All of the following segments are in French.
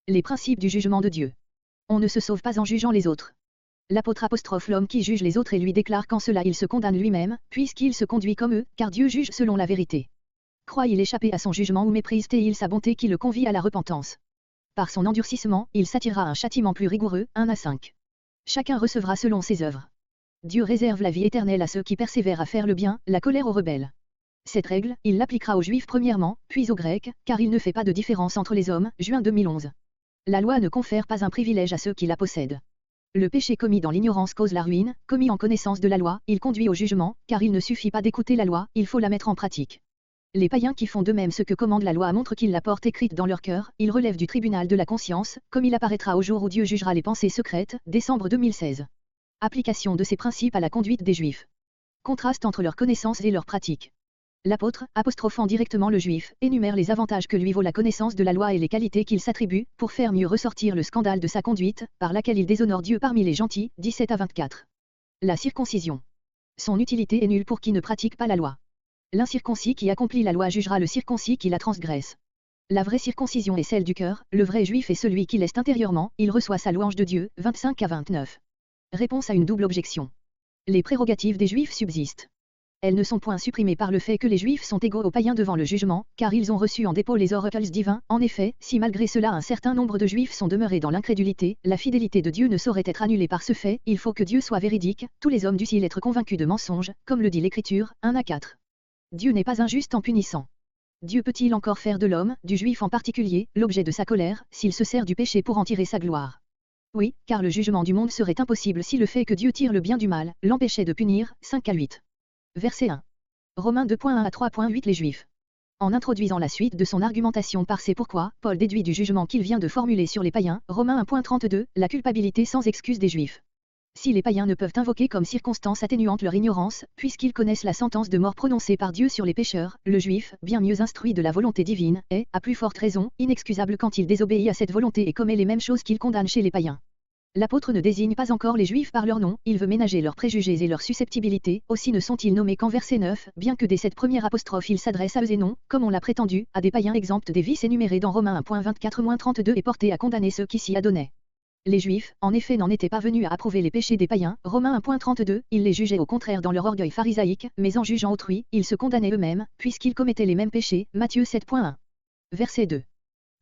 Les principes du jugement de Dieu. On ne se sauve pas en jugeant les autres. L'apôtre apostrophe l'homme qui juge les autres et lui déclare qu'en cela il se condamne lui-même, puisqu'il se conduit comme eux, car Dieu juge selon la vérité. Croit-il échapper à son jugement ou méprise-t-il sa bonté qui le convie à la repentance? Par son endurcissement, il s'attirera un châtiment plus rigoureux, 1 à 5. Chacun recevra selon ses œuvres. Dieu réserve la vie éternelle à ceux qui persévèrent à faire le bien, la colère aux rebelles. Cette règle, il l'appliquera aux Juifs premièrement, puis aux Grecs, car il ne fait pas de différence entre les hommes, juin 2011. La loi ne confère pas un privilège à ceux qui la possèdent. Le péché commis dans l'ignorance cause la ruine, commis en connaissance de la loi, il conduit au jugement, car il ne suffit pas d'écouter la loi, il faut la mettre en pratique. Les païens qui font de même ce que commande la loi montrent qu'ils la portent écrite dans leur cœur, ils relèvent du tribunal de la conscience, comme il apparaîtra au jour où Dieu jugera les pensées secrètes, décembre 2016. Application de ces principes à la conduite des Juifs. Contraste entre leur connaissance et leur pratique. L'apôtre, apostrophant directement le Juif, énumère les avantages que lui vaut la connaissance de la loi et les qualités qu'il s'attribue, pour faire mieux ressortir le scandale de sa conduite, par laquelle il déshonore Dieu parmi les gentils, 17 à 24. La circoncision. Son utilité est nulle pour qui ne pratique pas la loi. L'incirconcis qui accomplit la loi jugera le circoncis qui la transgresse. La vraie circoncision est celle du cœur, le vrai Juif est celui qui l'est intérieurement, il reçoit sa louange de Dieu, 25 à 29. Réponse à une double objection. Les prérogatives des Juifs subsistent. Elles ne sont point supprimées par le fait que les Juifs sont égaux aux païens devant le jugement, car ils ont reçu en dépôt les oracles divins. En effet, si malgré cela un certain nombre de Juifs sont demeurés dans l'incrédulité, la fidélité de Dieu ne saurait être annulée par ce fait, il faut que Dieu soit véridique, tous les hommes dussent-ils être convaincus de mensonges, comme le dit l'Écriture, 1 à 4. Dieu n'est pas injuste en punissant. Dieu peut-il encore faire de l'homme, du Juif en particulier, l'objet de sa colère, s'il se sert du péché pour en tirer sa gloire? Oui, car le jugement du monde serait impossible si le fait que Dieu tire le bien du mal, l'empêchait de punir, 5 à 8. Verset 1. Romains 2.1 à 3.8 Les Juifs. En introduisant la suite de son argumentation par C'est pourquoi, Paul déduit du jugement qu'il vient de formuler sur les païens, Romains 1.32, la culpabilité sans excuse des Juifs. Si les païens ne peuvent invoquer comme circonstance atténuante leur ignorance, puisqu'ils connaissent la sentence de mort prononcée par Dieu sur les pécheurs, le Juif, bien mieux instruit de la volonté divine, est, à plus forte raison, inexcusable quand il désobéit à cette volonté et commet les mêmes choses qu'il condamne chez les païens. L'apôtre ne désigne pas encore les Juifs par leur nom, il veut ménager leurs préjugés et leurs susceptibilités, aussi ne sont-ils nommés qu'en verset 9, bien que dès cette première apostrophe il s'adresse à eux et non, comme on l'a prétendu, à des païens exempts des vices énumérés dans Romains 1.24-32 et portés à condamner ceux qui s'y adonnaient. Les Juifs, en effet, n'en étaient pas venus à approuver les péchés des païens, Romains 1.32, ils les jugeaient au contraire dans leur orgueil pharisaïque, mais en jugeant autrui, ils se condamnaient eux-mêmes, puisqu'ils commettaient les mêmes péchés, Matthieu 7.1. Verset 2.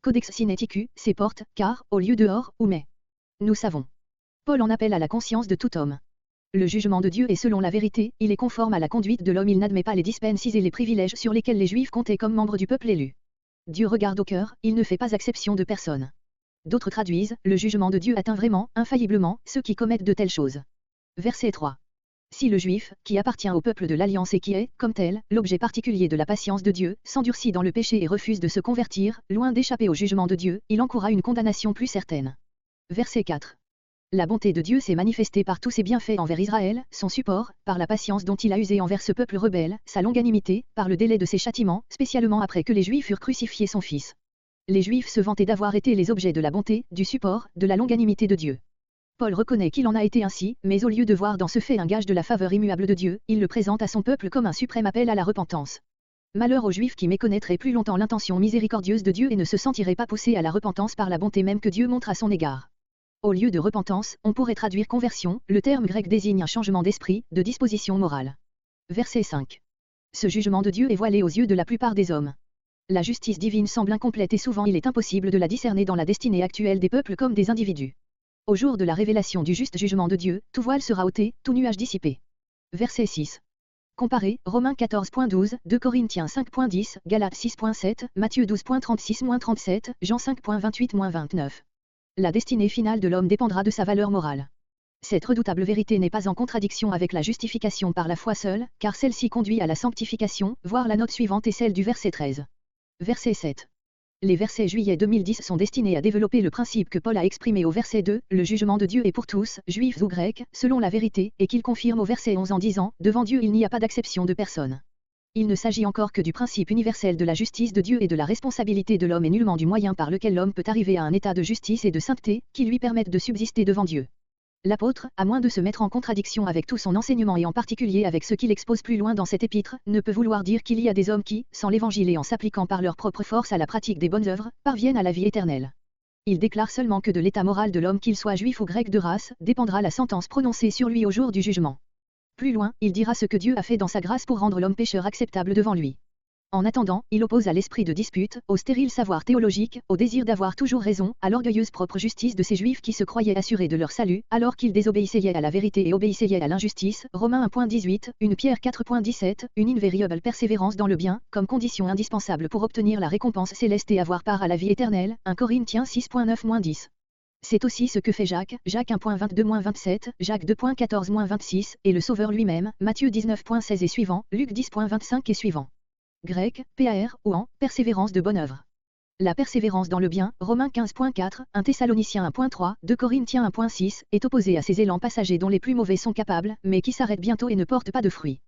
Codex Sinaiticus, c'est porte, car, au lieu de or, ou mais. Nous savons. Paul en appelle à la conscience de tout homme. Le jugement de Dieu est selon la vérité, il est conforme à la conduite de l'homme, il n'admet pas les dispenses et les privilèges sur lesquels les Juifs comptaient comme membres du peuple élu. Dieu regarde au cœur, il ne fait pas exception de personne. D'autres traduisent, le jugement de Dieu atteint vraiment, infailliblement, ceux qui commettent de telles choses. Verset 3. Si le Juif, qui appartient au peuple de l'Alliance et qui est, comme tel, l'objet particulier de la patience de Dieu, s'endurcit dans le péché et refuse de se convertir, loin d'échapper au jugement de Dieu, il encourra une condamnation plus certaine. Verset 4. La bonté de Dieu s'est manifestée par tous ses bienfaits envers Israël, son support, par la patience dont il a usé envers ce peuple rebelle, sa longanimité, par le délai de ses châtiments, spécialement après que les Juifs eurent crucifié son Fils. Les Juifs se vantaient d'avoir été les objets de la bonté, du support, de la longanimité de Dieu. Paul reconnaît qu'il en a été ainsi, mais au lieu de voir dans ce fait un gage de la faveur immuable de Dieu, il le présente à son peuple comme un suprême appel à la repentance. Malheur aux Juifs qui méconnaîtraient plus longtemps l'intention miséricordieuse de Dieu et ne se sentiraient pas poussés à la repentance par la bonté même que Dieu montre à son égard. Au lieu de repentance, on pourrait traduire conversion, le terme grec désigne un changement d'esprit, de disposition morale. Verset 5. Ce jugement de Dieu est voilé aux yeux de la plupart des hommes. La justice divine semble incomplète et souvent il est impossible de la discerner dans la destinée actuelle des peuples comme des individus. Au jour de la révélation du juste jugement de Dieu, tout voile sera ôté, tout nuage dissipé. Verset 6. Comparez, Romains 14.12, 2 Corinthiens 5.10, Galates 6.7, Matthieu 12.36-37, Jean 5.28-29. La destinée finale de l'homme dépendra de sa valeur morale. Cette redoutable vérité n'est pas en contradiction avec la justification par la foi seule, car celle-ci conduit à la sanctification, voir la note suivante et celle du verset 13. Verset 7. Les versets juillet 2010 sont destinés à développer le principe que Paul a exprimé au verset 2, le jugement de Dieu est pour tous, juifs ou grecs, selon la vérité, et qu'il confirme au verset 11 en disant, devant Dieu il n'y a pas d'acception de personne. Il ne s'agit encore que du principe universel de la justice de Dieu et de la responsabilité de l'homme et nullement du moyen par lequel l'homme peut arriver à un état de justice et de sainteté, qui lui permettent de subsister devant Dieu. L'apôtre, à moins de se mettre en contradiction avec tout son enseignement et en particulier avec ce qu'il expose plus loin dans cet épître, ne peut vouloir dire qu'il y a des hommes qui, sans l'évangile et en s'appliquant par leur propre force à la pratique des bonnes œuvres, parviennent à la vie éternelle. Il déclare seulement que de l'état moral de l'homme, qu'il soit juif ou grec de race, dépendra la sentence prononcée sur lui au jour du jugement. Plus loin, il dira ce que Dieu a fait dans sa grâce pour rendre l'homme pécheur acceptable devant lui. En attendant, il oppose à l'esprit de dispute, au stérile savoir théologique, au désir d'avoir toujours raison, à l'orgueilleuse propre justice de ces juifs qui se croyaient assurés de leur salut, alors qu'ils désobéissaient à la vérité et obéissaient à l'injustice. Romains 1.18, 1 Pierre 4.17, une invariable persévérance dans le bien, comme condition indispensable pour obtenir la récompense céleste et avoir part à la vie éternelle. 1 Corinthiens 6.9-10. C'est aussi ce que fait Jacques 1.22-27, Jacques 2.14-26, et le Sauveur lui-même, Matthieu 19.16 et suivant, Luc 10.25 et suivant. Grec, PAR, ou en, persévérance de bonne œuvre. La persévérance dans le bien, Romains 15.4, 1 Thessaloniciens 1.3, 2 Corinthiens 1.6, est opposée à ces élans passagers dont les plus mauvais sont capables, mais qui s'arrêtent bientôt et ne portent pas de fruits.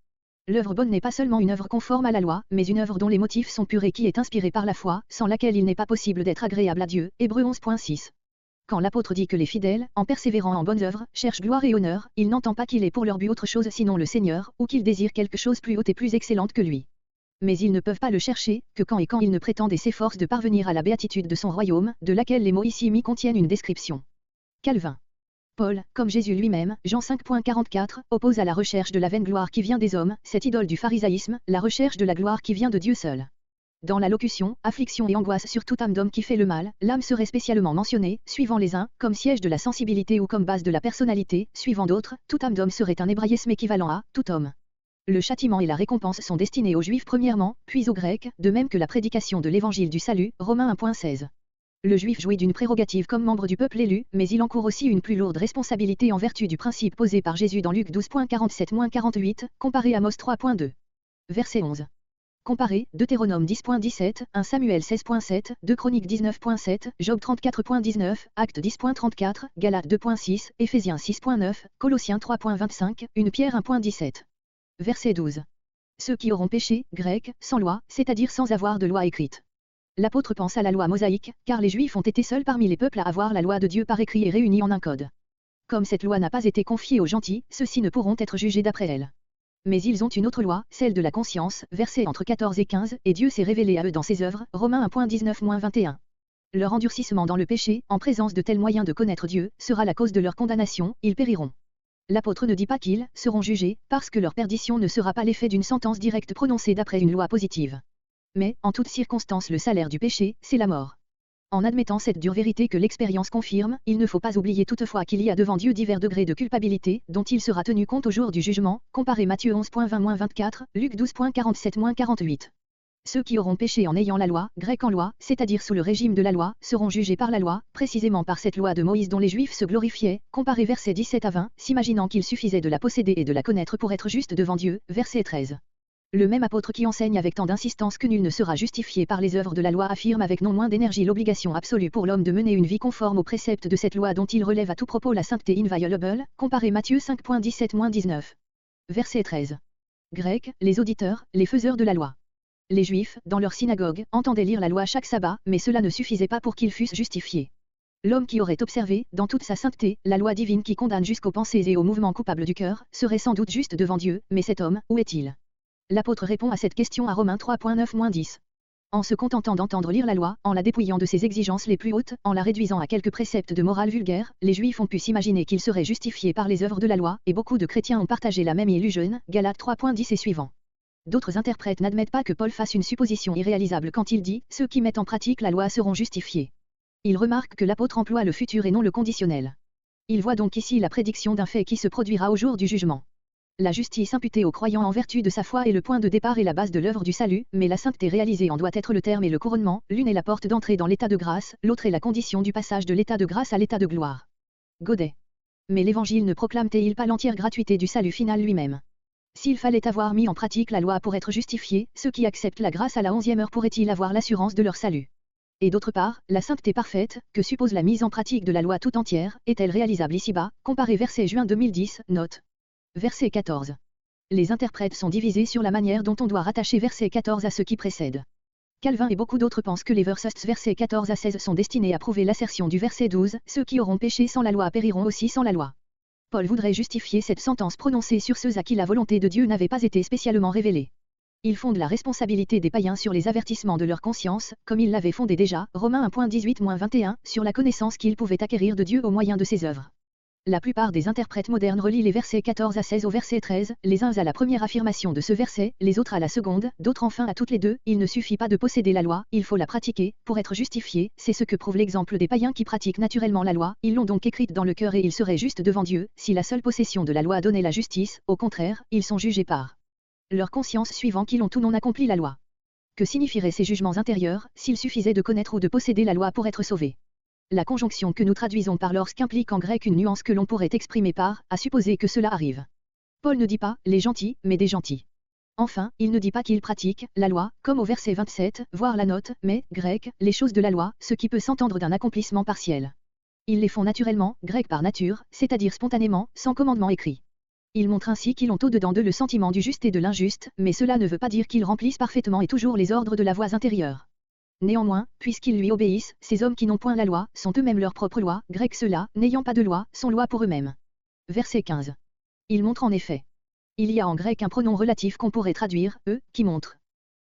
L'œuvre bonne n'est pas seulement une œuvre conforme à la loi, mais une œuvre dont les motifs sont purs et qui est inspirée par la foi, sans laquelle il n'est pas possible d'être agréable à Dieu. Hébreux 11.6. Quand l'apôtre dit que les fidèles, en persévérant en bonnes œuvres, cherchent gloire et honneur, il n'entend pas qu'il ait pour leur but autre chose sinon le Seigneur, ou qu'ils désirent quelque chose plus haute et plus excellente que lui. Mais ils ne peuvent pas le chercher, que quand ils ne prétendent et s'efforcent de parvenir à la béatitude de son royaume, de laquelle les mots ici mis contiennent une description. Calvin. Paul, comme Jésus lui-même, Jean 5.44, oppose à la recherche de la vaine gloire qui vient des hommes, cette idole du pharisaïsme, la recherche de la gloire qui vient de Dieu seul. Dans la locution, affliction et angoisse sur toute âme d'homme qui fait le mal, l'âme serait spécialement mentionnée, suivant les uns, comme siège de la sensibilité ou comme base de la personnalité, suivant d'autres, toute âme d'homme serait un hébraïsme équivalent à tout homme. Le châtiment et la récompense sont destinés aux Juifs premièrement, puis aux Grecs, de même que la prédication de l'évangile du salut, Romains 1.16. Le Juif jouit d'une prérogative comme membre du peuple élu, mais il encourt aussi une plus lourde responsabilité en vertu du principe posé par Jésus dans Luc 12.47-48, comparé à Amos 3.2. Verset 11. Comparé, Deutéronome 10.17, 1 Samuel 16.7, 2 Chroniques 19.7, Job 34.19, Actes 10.34, Galates 2.6, Éphésiens 6.9, Colossiens 3.25, 1 Pierre 1.17. Verset 12. Ceux qui auront péché, grec, sans loi, c'est-à-dire sans avoir de loi écrite. L'apôtre pense à la loi mosaïque, car les Juifs ont été seuls parmi les peuples à avoir la loi de Dieu par écrit et réunie en un code. Comme cette loi n'a pas été confiée aux gentils, ceux-ci ne pourront être jugés d'après elle. Mais ils ont une autre loi, celle de la conscience, versets entre 14 et 15, et Dieu s'est révélé à eux dans ses œuvres, Romains 1.19-21. Leur endurcissement dans le péché, en présence de tels moyens de connaître Dieu, sera la cause de leur condamnation, ils périront. L'apôtre ne dit pas qu'ils seront jugés, parce que leur perdition ne sera pas l'effet d'une sentence directe prononcée d'après une loi positive. Mais, en toute circonstance, le salaire du péché, c'est la mort. En admettant cette dure vérité que l'expérience confirme, il ne faut pas oublier toutefois qu'il y a devant Dieu divers degrés de culpabilité, dont il sera tenu compte au jour du jugement, comparé Matthieu 11.20-24, Luc 12.47-48. Ceux qui auront péché en ayant la loi, grec en loi, c'est-à-dire sous le régime de la loi, seront jugés par la loi, précisément par cette loi de Moïse dont les Juifs se glorifiaient, comparé versets 17 à 20, s'imaginant qu'il suffisait de la posséder et de la connaître pour être juste devant Dieu, verset 13. Le même apôtre qui enseigne avec tant d'insistance que nul ne sera justifié par les œuvres de la loi affirme avec non moins d'énergie l'obligation absolue pour l'homme de mener une vie conforme aux préceptes de cette loi dont il relève à tout propos la sainteté inviolable, comparé Matthieu 5.17-19. Verset 13. Grec, les auditeurs, les faiseurs de la loi. Les Juifs, dans leur synagogue, entendaient lire la loi chaque sabbat, mais cela ne suffisait pas pour qu'ils fussent justifiés. L'homme qui aurait observé, dans toute sa sainteté, la loi divine qui condamne jusqu'aux pensées et aux mouvements coupables du cœur, serait sans doute juste devant Dieu, mais cet homme, où est-il? L'apôtre répond à cette question à Romains 3.9-10. En se contentant d'entendre lire la loi, en la dépouillant de ses exigences les plus hautes, en la réduisant à quelques préceptes de morale vulgaire, les Juifs ont pu s'imaginer qu'ils seraient justifiés par les œuvres de la loi, et beaucoup de chrétiens ont partagé la même illusion, Galates 3.10 et suivants. D'autres interprètes n'admettent pas que Paul fasse une supposition irréalisable quand il dit « Ceux qui mettent en pratique la loi seront justifiés ». Il remarque que l'apôtre emploie le futur et non le conditionnel. Il voit donc ici la prédiction d'un fait qui se produira au jour du jugement. La justice imputée aux croyants en vertu de sa foi est le point de départ et la base de l'œuvre du salut, mais la sainteté réalisée en doit être le terme et le couronnement, l'une est la porte d'entrée dans l'état de grâce, l'autre est la condition du passage de l'état de grâce à l'état de gloire. Godet. Mais l'Évangile ne proclame-t-il pas l'entière gratuité du salut final lui-même? S'il fallait avoir mis en pratique la loi pour être justifiés, ceux qui acceptent la grâce à la 11e heure pourraient-ils avoir l'assurance de leur salut? Et d'autre part, la sainteté parfaite, que suppose la mise en pratique de la loi tout entière, est-elle réalisable ici-bas? Comparé verset juin 2010, note. Verset 14. Les interprètes sont divisés sur la manière dont on doit rattacher verset 14 à ce qui précède. Calvin et beaucoup d'autres pensent que les versets 14 à 16 sont destinés à prouver l'assertion du verset 12, ceux qui auront péché sans la loi périront aussi sans la loi. Paul voudrait justifier cette sentence prononcée sur ceux à qui la volonté de Dieu n'avait pas été spécialement révélée. Ils fondent la responsabilité des païens sur les avertissements de leur conscience, comme ils l'avaient fondé déjà, Romains 1.18-21, sur la connaissance qu'ils pouvaient acquérir de Dieu au moyen de ses œuvres. La plupart des interprètes modernes relient les versets 14 à 16 au verset 13, les uns à la première affirmation de ce verset, les autres à la seconde, d'autres enfin à toutes les deux. Il ne suffit pas de posséder la loi, il faut la pratiquer, pour être justifié, c'est ce que prouve l'exemple des païens qui pratiquent naturellement la loi, ils l'ont donc écrite dans le cœur et ils seraient justes devant Dieu, si la seule possession de la loi donnait la justice, au contraire, ils sont jugés par leur conscience suivant qu'ils ont ou non accompli la loi. Que signifieraient ces jugements intérieurs, s'il suffisait de connaître ou de posséder la loi pour être sauvé? La conjonction que nous traduisons par lorsqu'implique en grec une nuance que l'on pourrait exprimer par, à supposer que cela arrive. Paul ne dit pas, les gentils, mais des gentils. Enfin, il ne dit pas qu'ils pratiquent, la loi, comme au verset 27, voire la note, mais, grec, les choses de la loi, ce qui peut s'entendre d'un accomplissement partiel. Ils les font naturellement, grec par nature, c'est-à-dire spontanément, sans commandement écrit. Ils montrent ainsi qu'ils ont au-dedans d'eux le sentiment du juste et de l'injuste, mais cela ne veut pas dire qu'ils remplissent parfaitement et toujours les ordres de la voie intérieure. Néanmoins, puisqu'ils lui obéissent, ces hommes qui n'ont point la loi, sont eux-mêmes leur propre loi, grec ceux-là, n'ayant pas de loi, sont loi pour eux-mêmes. Verset 15. Il montre en effet. Il y a en grec un pronom relatif qu'on pourrait traduire, eux, qui montre.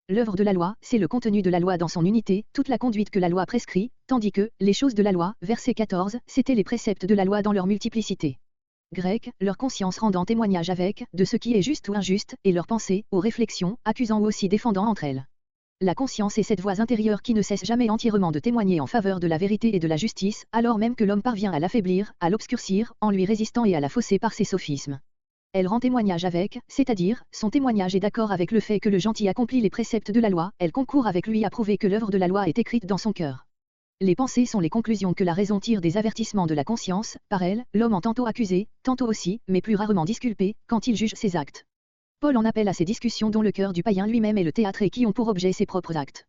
L'œuvre de la loi, c'est le contenu de la loi dans son unité, toute la conduite que la loi prescrit, tandis que, les choses de la loi, verset 14, c'étaient les préceptes de la loi dans leur multiplicité. Grec, leur conscience rendant témoignage avec, de ce qui est juste ou injuste, et leurs pensées, aux réflexions, accusant ou aussi défendant entre elles. La conscience est cette voix intérieure qui ne cesse jamais entièrement de témoigner en faveur de la vérité et de la justice, alors même que l'homme parvient à l'affaiblir, à l'obscurcir, en lui résistant et à la fausser par ses sophismes. Elle rend témoignage avec, c'est-à-dire, son témoignage est d'accord avec le fait que le gentil accomplit les préceptes de la loi, elle concourt avec lui à prouver que l'œuvre de la loi est écrite dans son cœur. Les pensées sont les conclusions que la raison tire des avertissements de la conscience, par elle, l'homme en tantôt accusé, tantôt aussi, mais plus rarement disculpé, quand il juge ses actes. Paul en appelle à ces discussions dont le cœur du païen lui-même est le théâtre et qui ont pour objet ses propres actes.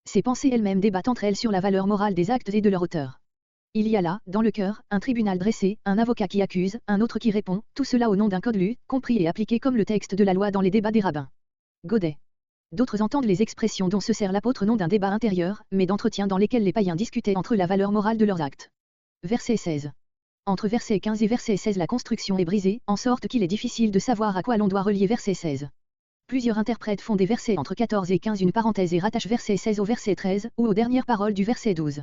Ces pensées elles-mêmes débattent entre elles sur la valeur morale des actes et de leur auteur. Il y a là, dans le cœur, un tribunal dressé, un avocat qui accuse, un autre qui répond, tout cela au nom d'un code lu, compris et appliqué comme le texte de la loi dans les débats des rabbins. Godet. D'autres entendent les expressions dont se sert l'apôtre non d'un débat intérieur, mais d'entretiens dans lesquels les païens discutaient entre eux la valeur morale de leurs actes. Verset 16. Entre verset 15 et verset 16 la construction est brisée, en sorte qu'il est difficile de savoir à quoi l'on doit relier verset 16. Plusieurs interprètes font des versets entre 14 et 15 une parenthèse et rattachent verset 16 au verset 13, ou aux dernières paroles du verset 12.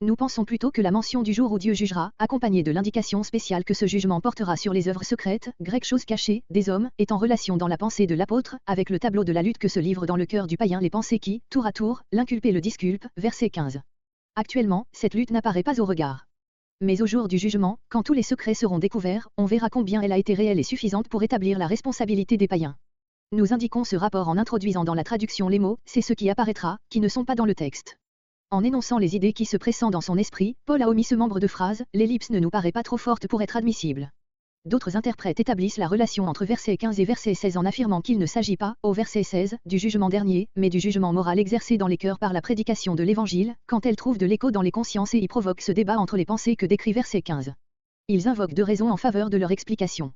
Nous pensons plutôt que la mention du jour où Dieu jugera, accompagnée de l'indication spéciale que ce jugement portera sur les œuvres secrètes, grec choses cachées, des hommes, est en relation dans la pensée de l'apôtre, avec le tableau de la lutte que se livrent dans le cœur du païen les pensées qui, tour à tour, l'inculpent et le disculpent, verset 15. Actuellement, cette lutte n'apparaît pas au regard. Mais au jour du jugement, quand tous les secrets seront découverts, on verra combien elle a été réelle et suffisante pour établir la responsabilité des païens. Nous indiquons ce rapport en introduisant dans la traduction les mots, c'est ce qui apparaîtra, qui ne sont pas dans le texte. En énonçant les idées qui se pressent dans son esprit, Paul a omis ce membre de phrase, l'ellipse ne nous paraît pas trop forte pour être admissible. D'autres interprètes établissent la relation entre verset 15 et verset 16 en affirmant qu'il ne s'agit pas, au verset 16, du jugement dernier, mais du jugement moral exercé dans les cœurs par la prédication de l'Évangile, quand elle trouve de l'écho dans les consciences et y provoque ce débat entre les pensées que décrit verset 15. Ils invoquent deux raisons en faveur de leur explication.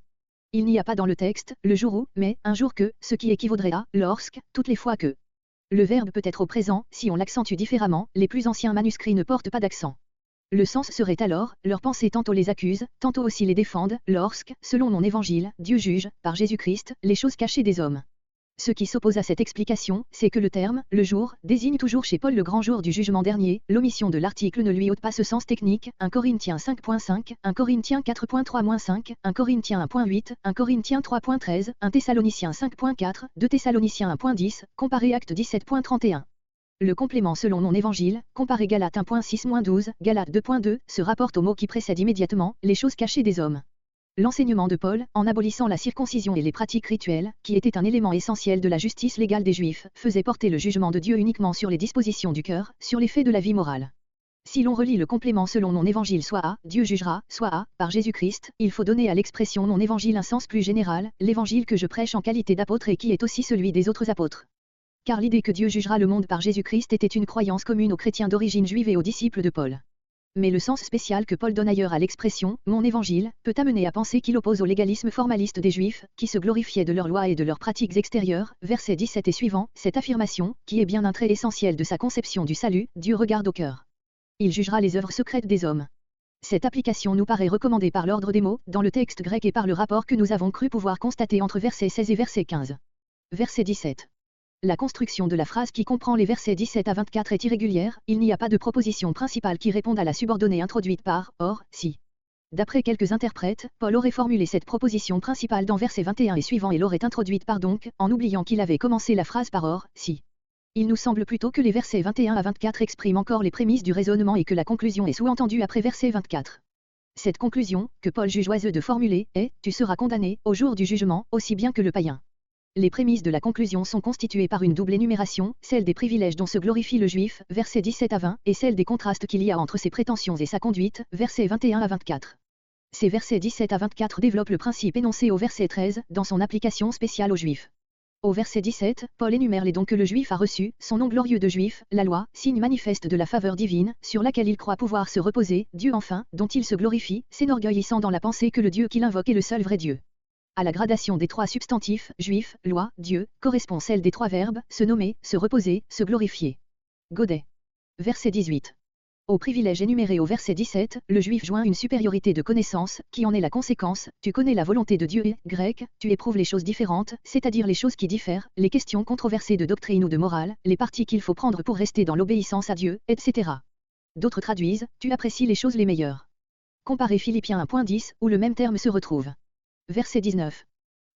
Il n'y a pas dans le texte, le jour où, mais, un jour que, ce qui équivaudrait à, lorsque, toutes les fois que. Le verbe peut être au présent, si on l'accentue différemment, les plus anciens manuscrits ne portent pas d'accent. Le sens serait alors, leurs pensées tantôt les accusent, tantôt aussi les défendent, lorsque, selon mon évangile, Dieu juge, par Jésus-Christ, les choses cachées des hommes. Ce qui s'oppose à cette explication, c'est que le terme, le jour, désigne toujours chez Paul le grand jour du jugement dernier, l'omission de l'article ne lui ôte pas ce sens technique, 1 Corinthiens 5.5, 1 Corinthiens 4.3-5, 1 Corinthiens 1.8, 1 Corinthiens 3.13, 1 Thessaloniciens 5.4, 2 Thessaloniciens 1.10, comparé Acte 17.31. Le complément selon mon évangile, comparé Galates 1.6-12, Galates 2.2, se rapporte au mot qui précède immédiatement, les choses cachées des hommes. L'enseignement de Paul, en abolissant la circoncision et les pratiques rituelles, qui étaient un élément essentiel de la justice légale des Juifs, faisait porter le jugement de Dieu uniquement sur les dispositions du cœur, sur les faits de la vie morale. Si l'on relie le complément selon mon évangile soit à, Dieu jugera, soit à, par Jésus-Christ, il faut donner à l'expression mon évangile un sens plus général, l'évangile que je prêche en qualité d'apôtre et qui est aussi celui des autres apôtres. Car l'idée que Dieu jugera le monde par Jésus-Christ était une croyance commune aux chrétiens d'origine juive et aux disciples de Paul. Mais le sens spécial que Paul donne ailleurs à l'expression « mon évangile » peut amener à penser qu'il oppose au légalisme formaliste des Juifs, qui se glorifiaient de leurs lois et de leurs pratiques extérieures, versets 17 et suivants, cette affirmation, qui est bien un trait essentiel de sa conception du salut, Dieu regarde au cœur. Il jugera les œuvres secrètes des hommes. Cette application nous paraît recommandée par l'ordre des mots, dans le texte grec et par le rapport que nous avons cru pouvoir constater entre versets 16 et verset 15. Verset 17. La construction de la phrase qui comprend les versets 17 à 24 est irrégulière, il n'y a pas de proposition principale qui réponde à la subordonnée introduite par « or, si ». D'après quelques interprètes, Paul aurait formulé cette proposition principale dans versets 21 et suivants et l'aurait introduite par donc, en oubliant qu'il avait commencé la phrase par « or, si ». Il nous semble plutôt que les versets 21 à 24 expriment encore les prémices du raisonnement et que la conclusion est sous-entendue après verset 24. Cette conclusion, que Paul juge oiseux de formuler, est « tu seras condamné, au jour du jugement, aussi bien que le païen ». Les prémices de la conclusion sont constituées par une double énumération, celle des privilèges dont se glorifie le juif, versets 17 à 20, et celle des contrastes qu'il y a entre ses prétentions et sa conduite, versets 21 à 24. Ces versets 17 à 24 développent le principe énoncé au verset 13, dans son application spéciale aux juifs. Au verset 17, Paul énumère les dons que le juif a reçus, son nom glorieux de juif, la loi, signe manifeste de la faveur divine, sur laquelle il croit pouvoir se reposer, Dieu enfin, dont il se glorifie, s'énorgueillissant dans la pensée que le Dieu qu'il invoque est le seul vrai Dieu. À la gradation des trois substantifs, juif, loi, Dieu, correspond celle des trois verbes, se nommer, se reposer, se glorifier. Godet. Verset 18. Au privilège énuméré au verset 17, le juif joint une supériorité de connaissance, qui en est la conséquence, tu connais la volonté de Dieu et, grec, tu éprouves les choses différentes, c'est-à-dire les choses qui diffèrent, les questions controversées de doctrine ou de morale, les partis qu'il faut prendre pour rester dans l'obéissance à Dieu, etc. D'autres traduisent, tu apprécies les choses les meilleures. Comparez Philippiens 1.10, où le même terme se retrouve. Verset 19.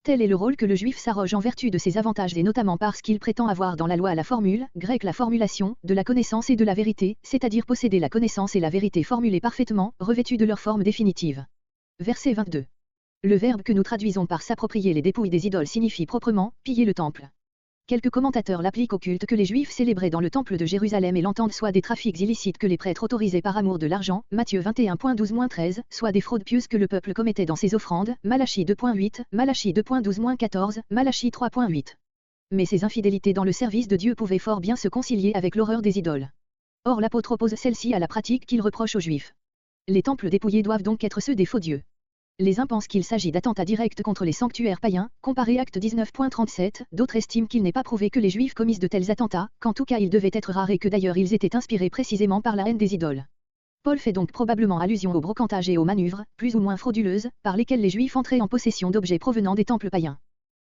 Tel est le rôle que le juif s'arroge en vertu de ses avantages et notamment parce qu'il prétend avoir dans la loi la formule, grecque la formulation, de la connaissance et de la vérité, c'est-à-dire posséder la connaissance et la vérité formulées parfaitement, revêtues de leur forme définitive. Verset 22. Le verbe que nous traduisons par s'approprier les dépouilles des idoles signifie proprement, piller le temple. Quelques commentateurs l'appliquent au culte que les Juifs célébraient dans le temple de Jérusalem et l'entendent soit des trafics illicites que les prêtres autorisaient par amour de l'argent, Matthieu 21.12-13, soit des fraudes pieuses que le peuple commettait dans ses offrandes, Malachie 2.8, Malachie 2.12-14, Malachie 3.8. Mais ces infidélités dans le service de Dieu pouvaient fort bien se concilier avec l'horreur des idoles. Or l'apôtre oppose celle-ci à la pratique qu'il reproche aux Juifs. Les temples dépouillés doivent donc être ceux des faux dieux. Les uns pensent qu'il s'agit d'attentats directs contre les sanctuaires païens, comparé Acte 19.37, d'autres estiment qu'il n'est pas prouvé que les Juifs commissent de tels attentats, qu'en tout cas ils devaient être rares et que d'ailleurs ils étaient inspirés précisément par la haine des idoles. Paul fait donc probablement allusion au brocantage et aux manœuvres, plus ou moins frauduleuses, par lesquelles les Juifs entraient en possession d'objets provenant des temples païens.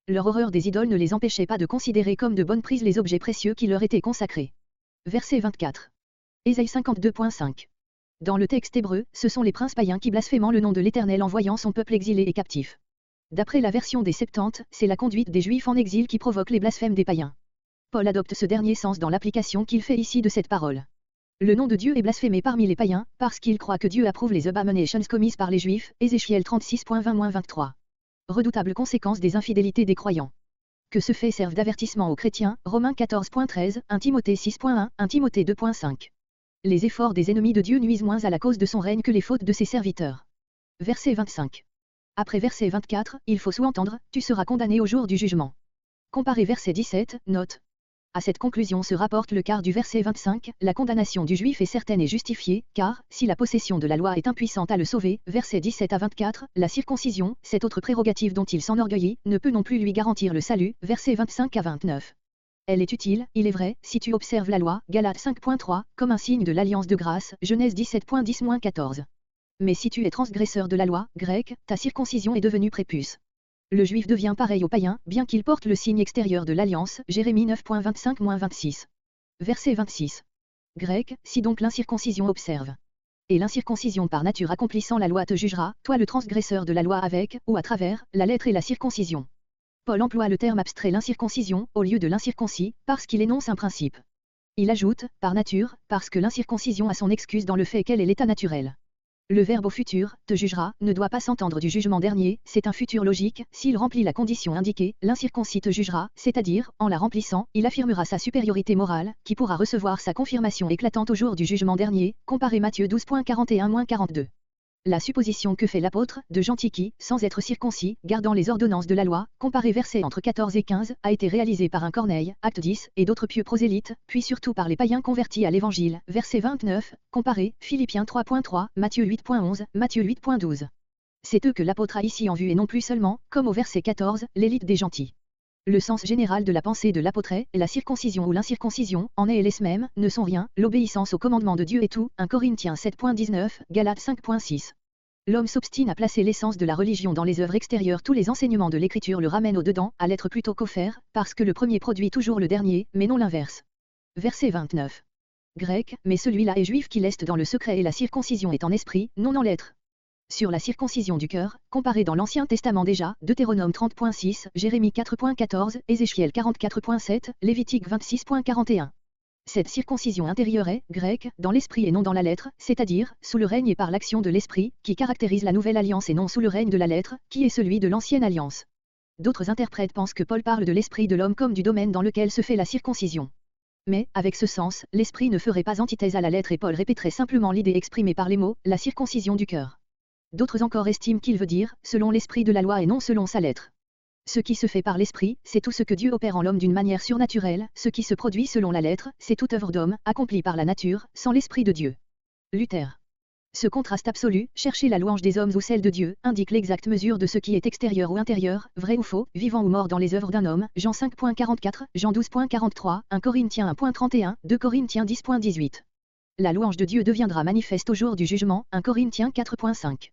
Leur horreur des idoles ne les empêchait pas de considérer comme de bonne prise les objets précieux qui leur étaient consacrés. Verset 24. Ésaïe 52.5. Dans le texte hébreu, ce sont les princes païens qui blasphément le nom de l'Éternel en voyant son peuple exilé et captif. D'après la version des Septante, c'est la conduite des Juifs en exil qui provoque les blasphèmes des païens. Paul adopte ce dernier sens dans l'application qu'il fait ici de cette parole. Le nom de Dieu est blasphémé parmi les païens, parce qu'ils croient que Dieu approuve les abominations commises par les Juifs, Ézéchiel 36.20-23. Redoutable conséquence des infidélités des croyants. Que ce fait serve d'avertissement aux chrétiens, Romains 14.13, 1 Timothée 6.1, 1 Timothée 2.5. Les efforts des ennemis de Dieu nuisent moins à la cause de son règne que les fautes de ses serviteurs. Verset 25. Après verset 24, il faut sous-entendre, tu seras condamné au jour du jugement. Comparez verset 17, note. À cette conclusion se rapporte le quart du verset 25, la condamnation du juif est certaine et justifiée, car, si la possession de la loi est impuissante à le sauver, verset 17 à 24, la circoncision, cette autre prérogative dont il s'enorgueillit, ne peut non plus lui garantir le salut, verset 25 à 29. Elle est utile, il est vrai, si tu observes la loi, Galates 5.3, comme un signe de l'alliance de grâce, Genèse 17.10-14. Mais si tu es transgresseur de la loi, grec, ta circoncision est devenue prépuce. Le juif devient pareil au païen, bien qu'il porte le signe extérieur de l'alliance, Jérémie 9.25-26. Verset 26. Grec, si donc l'incirconcision observe. Et l'incirconcision par nature accomplissant la loi te jugera, toi le transgresseur de la loi avec, ou à travers, la lettre et la circoncision. Paul emploie le terme abstrait l'incirconcision, au lieu de l'incirconcis, parce qu'il énonce un principe. Il ajoute, par nature, parce que l'incirconcision a son excuse dans le fait qu'elle est l'état naturel. Le verbe au futur, te jugera, ne doit pas s'entendre du jugement dernier, c'est un futur logique, s'il remplit la condition indiquée, l'incirconcis te jugera, c'est-à-dire, en la remplissant, il affirmera sa supériorité morale, qui pourra recevoir sa confirmation éclatante au jour du jugement dernier, comparez Matthieu 12.41-42. La supposition que fait l'apôtre, de gentil qui, sans être circoncis, gardant les ordonnances de la loi, comparé versets entre 14 et 15, a été réalisée par un Corneille, acte 10, et d'autres pieux prosélytes, puis surtout par les païens convertis à l'évangile, verset 29, comparé, Philippiens 3.3, Matthieu 8.11, Matthieu 8.12. C'est eux que l'apôtre a ici en vue et non plus seulement, comme au verset 14, l'élite des gentils. Le sens général de la pensée de l'apôtre est, la circoncision ou l'incirconcision, en est et laisse même, ne sont rien, l'obéissance au commandement de Dieu est tout, 1 Corinthiens 7.19, Galates 5.6. L'homme s'obstine à placer l'essence de la religion dans les œuvres extérieures. Tous les enseignements de l'écriture le ramènent au dedans, à l'être plutôt qu'au faire, parce que le premier produit toujours le dernier, mais non l'inverse. Verset 29. Grec, mais celui-là est juif qui leste dans le secret et la circoncision est en esprit, non en lettres. Sur la circoncision du cœur, comparée dans l'Ancien Testament déjà, Deutéronome 30.6, Jérémie 4.14, Ézéchiel 44.7, Lévitique 26.41. Cette circoncision intérieure est, grecque, dans l'esprit et non dans la lettre, c'est-à-dire, sous le règne et par l'action de l'esprit, qui caractérise la nouvelle alliance et non sous le règne de la lettre, qui est celui de l'ancienne alliance. D'autres interprètes pensent que Paul parle de l'esprit de l'homme comme du domaine dans lequel se fait la circoncision. Mais, avec ce sens, l'esprit ne ferait pas antithèse à la lettre et Paul répéterait simplement l'idée exprimée par les mots, la circoncision du cœur. D'autres encore estiment qu'il veut dire, selon l'esprit de la loi et non selon sa lettre. Ce qui se fait par l'esprit, c'est tout ce que Dieu opère en l'homme d'une manière surnaturelle, ce qui se produit selon la lettre, c'est toute œuvre d'homme, accomplie par la nature, sans l'esprit de Dieu. Luther. Ce contraste absolu, chercher la louange des hommes ou celle de Dieu, indique l'exacte mesure de ce qui est extérieur ou intérieur, vrai ou faux, vivant ou mort dans les œuvres d'un homme, Jean 5.44, Jean 12.43, 1 Corinthiens 1.31, 2 Corinthiens 10.18. La louange de Dieu deviendra manifeste au jour du jugement, 1 Corinthiens 4.5.